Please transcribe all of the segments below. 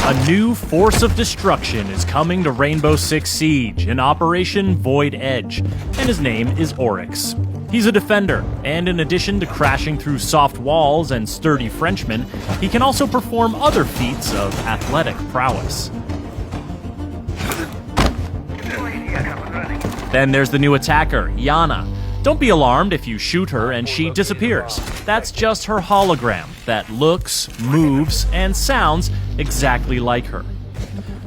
A new force of destruction is coming to Rainbow Six Siege in Operation Void Edge, and his name is Oryx. He's a defender, and in addition to crashing through soft walls and sturdy Frenchmen, he can also perform other feats of athletic prowess. Then there's the new attacker, Yana. Don't be alarmed if you shoot her and she disappears. That's just her hologram that looks, moves, and sounds exactly like her.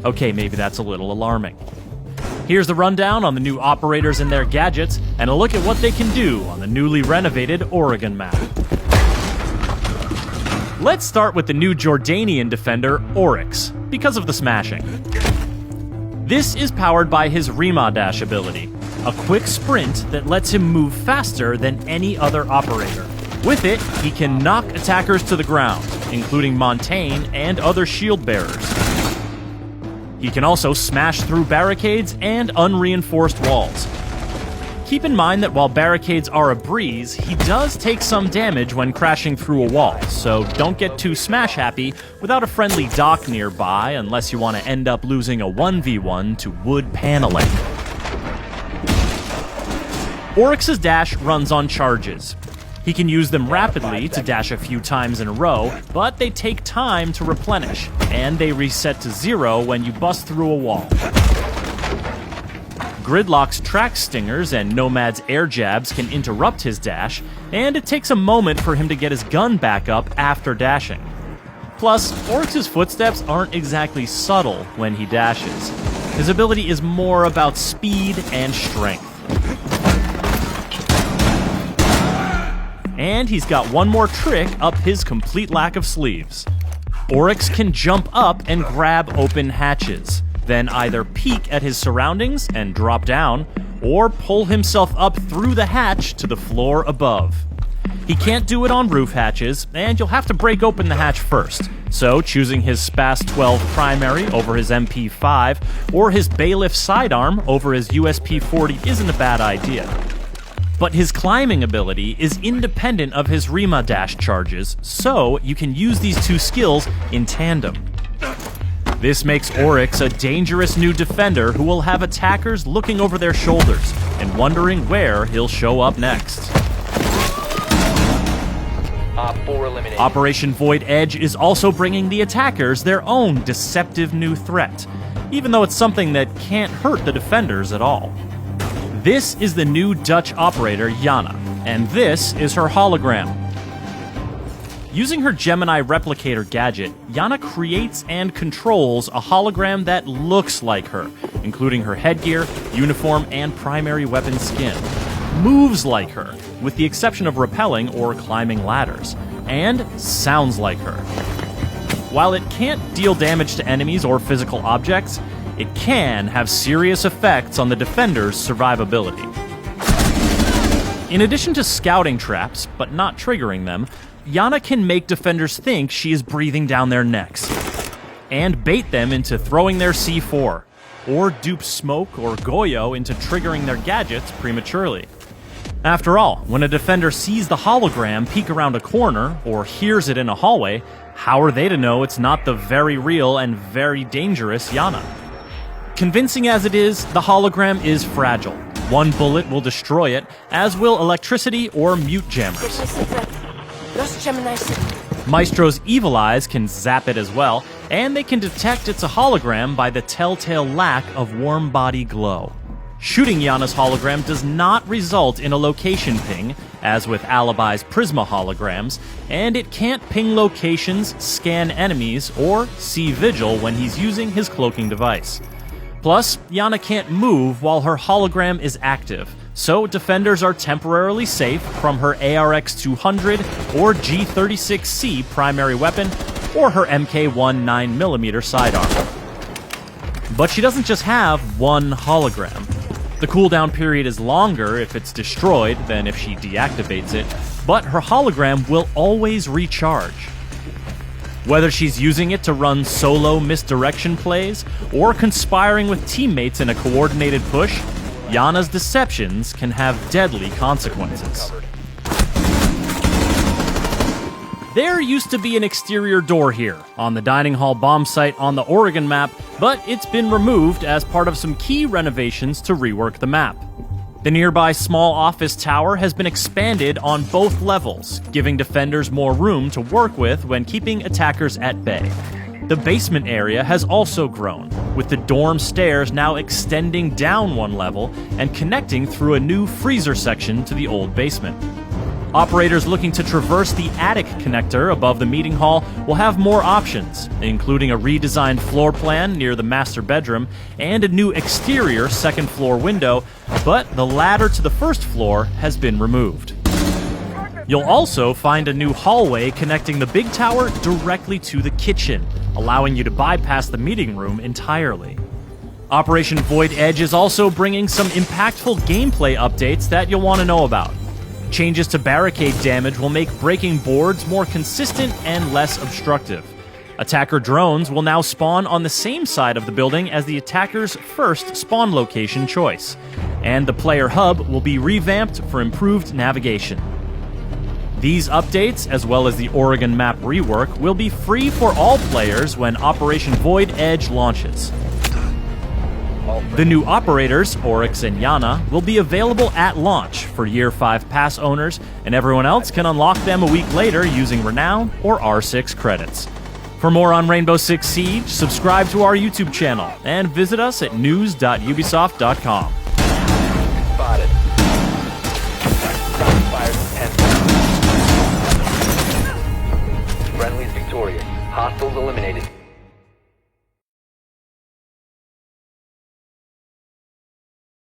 Okay, maybe that's a little alarming. Here's the rundown on the new operators and their gadgets, and a look at what they can do on the newly renovated Oregon map. Let's start with the new Jordanian defender, Oryx, because of the smashing. This is powered by his Rima Dash ability, a quick sprint that lets him move faster than any other operator. With it, he can knock attackers to the ground, including Montaigne and other shield bearers. He can also smash through barricades and unreinforced walls. Keep in mind that while barricades are a breeze, he does take some damage when crashing through a wall, so don't get too smash happy without a friendly dock nearby unless you want to end up losing a 1v1 to wood paneling. Oryx's dash runs on charges. He can use them rapidly to dash a few times in a row, but they take time to replenish, and they reset to 0 when you bust through a wall. Gridlock's track stingers and Nomad's air jabs can interrupt his dash, and it takes a moment for him to get his gun back up after dashing. Plus, Oryx's footsteps aren't exactly subtle when he dashes. His ability is more about speed and strength. And he's got one more trick up his complete lack of sleeves. Oryx can jump up and grab open hatches, then either peek at his surroundings and drop down, or pull himself up through the hatch to the floor above. He can't do it on roof hatches, and you'll have to break open the hatch first, so choosing his Spas 12 primary over his MP5, or his Bailiff sidearm over his USP 40 isn't a bad idea. But his climbing ability is independent of his Rima Dash charges, so you can use these two skills in tandem. This makes Oryx a dangerous new defender who will have attackers looking over their shoulders and wondering where he'll show up next. Operation Void Edge is also bringing the attackers their own deceptive new threat, even though it's something that can't hurt the defenders at all. This is the new Dutch operator, Yana, and this is her hologram. Using her Gemini replicator gadget, Yana creates and controls a hologram that looks like her, including her headgear, uniform, and primary weapon skin. Moves like her, with the exception of rappelling or climbing ladders, and sounds like her. While it can't deal damage to enemies or physical objects, it can have serious effects on the defender's survivability. In addition to scouting traps, but not triggering them, Yana can make defenders think she is breathing down their necks, and bait them into throwing their C4, or dupe Smoke or Goyo into triggering their gadgets prematurely. After all, when a defender sees the hologram peek around a corner, or hears it in a hallway, how are they to know it's not the very real and very dangerous Yana? Convincing as it is, the hologram is fragile. One bullet will destroy it, as will electricity or mute jammers. Maestro's evil eyes can zap it as well, and they can detect it's a hologram by the telltale lack of warm body glow. Shooting Yana's hologram does not result in a location ping, as with Alibi's Prisma holograms, and it can't ping locations, scan enemies, or see Vigil when he's using his cloaking device. Plus, Yana can't move while her hologram is active, so defenders are temporarily safe from her ARX-200 or G36C primary weapon or her MK1 9mm sidearm. But she doesn't just have one hologram. The cooldown period is longer if it's destroyed than if she deactivates it, but her hologram will always recharge. Whether she's using it to run solo misdirection plays or conspiring with teammates in a coordinated push, Yana's deceptions can have deadly consequences. There used to be an exterior door here, on the dining hall bomb site on the Oregon map, but it's been removed as part of some key renovations to rework the map. The nearby small office tower has been expanded on both levels, giving defenders more room to work with when keeping attackers at bay. The basement area has also grown, with the dorm stairs now extending down one level and connecting through a new freezer section to the old basement. Operators looking to traverse the attic connector above the meeting hall will have more options, including a redesigned floor plan near the master bedroom and a new exterior second-floor window, but the ladder to the first floor has been removed. You'll also find a new hallway connecting the big tower directly to the kitchen, allowing you to bypass the meeting room entirely. Operation Void Edge is also bringing some impactful gameplay updates that you'll want to know about. Changes to barricade damage will make breaking boards more consistent and less obstructive. Attacker drones will now spawn on the same side of the building as the attacker's first spawn location choice, and the player hub will be revamped for improved navigation. These updates, as well as the Oregon map rework, will be free for all players when Operation Void Edge launches. The new operators, Oryx and Yana, will be available at launch for Year 5 pass owners, and everyone else can unlock them a week later using Renown or R6 credits. For more on Rainbow Six Siege, subscribe to our YouTube channel and visit us at news.ubisoft.com.